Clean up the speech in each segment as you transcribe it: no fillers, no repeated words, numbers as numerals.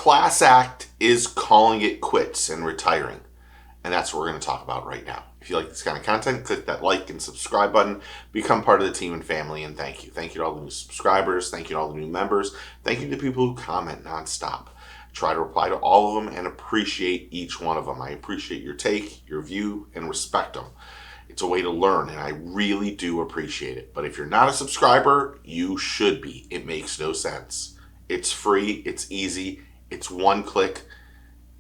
class act is calling it quits and retiring. And that's what we're going to talk about right now. If you like this kind of content, click that like and subscribe button. Become part of the team and family, and thank you. Thank you to all the new subscribers. Thank you to all the new members. Thank you to people who comment nonstop. Try to reply to all of them and appreciate each one of them. I appreciate your take, your view, and respect them. It's a way to learn, and I really do appreciate it. But if you're not a subscriber, you should be. It makes no sense. It's free. It's easy. It's one click,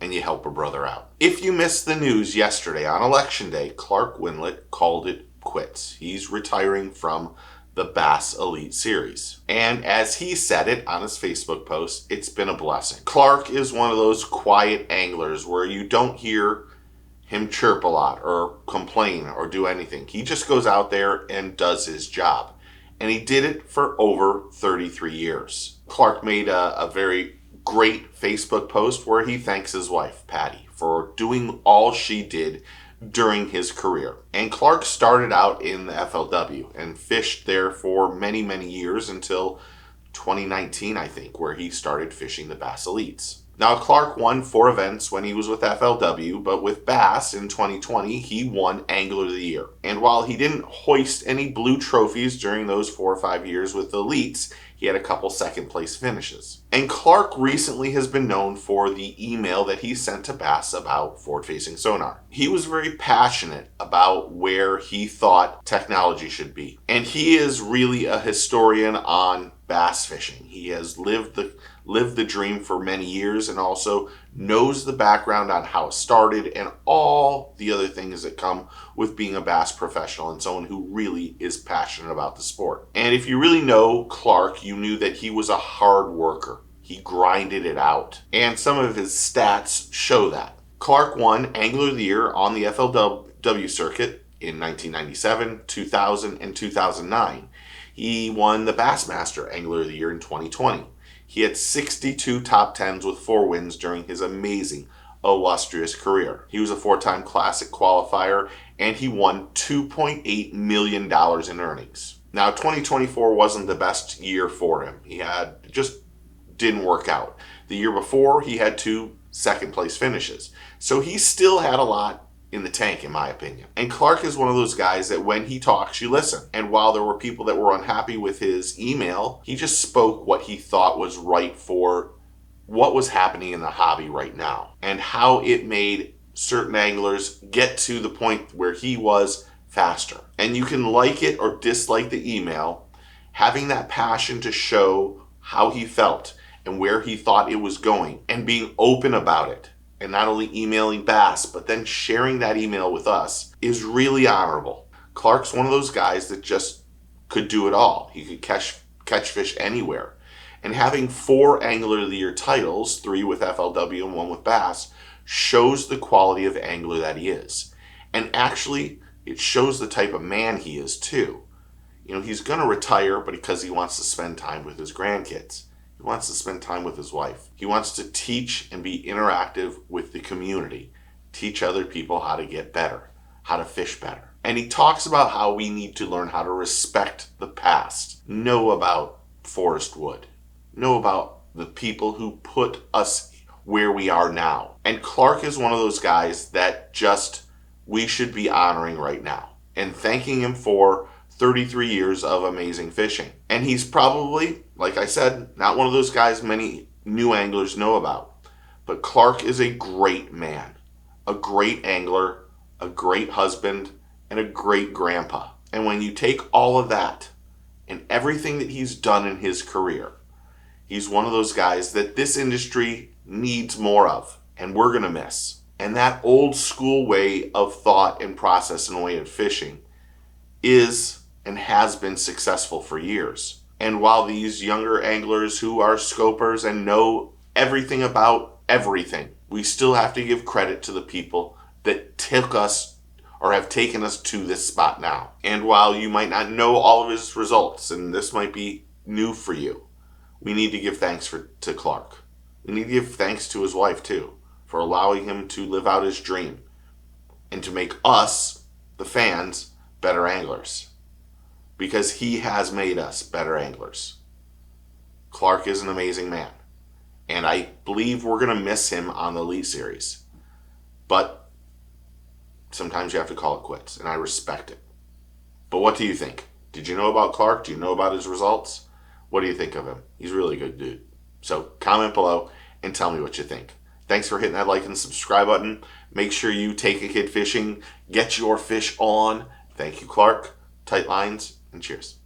and you help a brother out. If you missed the news yesterday on Election Day, Clark Wendlandt called it quits. He's retiring from the Bass Elite Series. And as he said it on his Facebook post, it's been a blessing. Clark is one of those quiet anglers where you don't hear him chirp a lot or complain or do anything. He just goes out there and does his job. And he did it for over 33 years. Clark made a very great Facebook post where he thanks his wife, Patty, for doing all she did during his career. And Clark started out in the FLW and fished there for many, many years until 2019, I think, where he started fishing the Bass Elites. Now, Clark won 4 events when he was with FLW, but with Bass in 2020, he won Angler of the Year. And while he didn't hoist any blue trophies during those 4 or 5 years with the Elites, he had a couple second place finishes. And Clark recently has been known for the email that he sent to Bass about forward-facing sonar. He was very passionate about where he thought technology should be. And he is really a historian on bass fishing. He has lived the dream for many years and also knows the background on how it started and all the other things that come with being a bass professional and someone who really is passionate about the sport. And if you really know Clark, you knew that he was a hard worker. He grinded it out. And some of his stats show that. Clark won Angler of the Year on the FLW circuit in 1997, 2000, and 2009. He won the Bassmaster Angler of the Year in 2020. He had 62 top 10s with 4 wins during his amazing, illustrious career. He was a 4-time Classic qualifier, and he won $2.8 million in earnings. Now, 2024 wasn't the best year for him. Just didn't work out. The year before, he had 2 second-place finishes. So he still had a lot in the tank, in my opinion. And Clark is one of those guys that when he talks, you listen. And while there were people that were unhappy with his email, he just spoke what he thought was right for what was happening in the hobby right now and how it made certain anglers get to the point where he was faster. And you can like it or dislike the email, having that passion to show how he felt and where he thought it was going and being open about it. And not only emailing Bass, but then sharing that email with us is really honorable. Clark's one of those guys that just could do it all. He could catch fish anywhere. And having 4 Angler of the Year titles, 3 with FLW and 1 with Bass, shows the quality of angler that he is. And actually, it shows the type of man he is too. You know, he's going to retire, but because he wants to spend time with his grandkids. He wants to spend time with his wife. He wants to teach and be interactive with the community. Teach other people how to get better, how to fish better. And he talks about how we need to learn how to respect the past. Know about Forrest Wood. Know about the people who put us where we are now. And Clark is one of those guys that just we should be honoring right now and thanking him for 33 years of amazing fishing. And he's probably, like I said, not one of those guys many new anglers know about. But Clark is a great man, a great angler, a great husband, and a great grandpa. And when you take all of that and everything that he's done in his career, he's one of those guys that this industry needs more of, and we're going to miss. And that old school way of thought and process and way of fishing is and has been successful for years. And while these younger anglers who are scopers and know everything about everything, we still have to give credit to the people that took us or have taken us to this spot now. And while you might not know all of his results, and this might be new for you, we need to give thanks to Clark. We need to give thanks to his wife too, for allowing him to live out his dream and to make us, the fans, better anglers. Because he has made us better anglers. Clark is an amazing man. And I believe we're going to miss him on the Elite Series. But sometimes you have to call it quits, and I respect it. But what do you think? Did you know about Clark? Do you know about his results? What do you think of him? He's a really good dude. So comment below and tell me what you think. Thanks for hitting that like and subscribe button. Make sure you take a kid fishing. Get your fish on. Thank you, Clark. Tight lines, and cheers.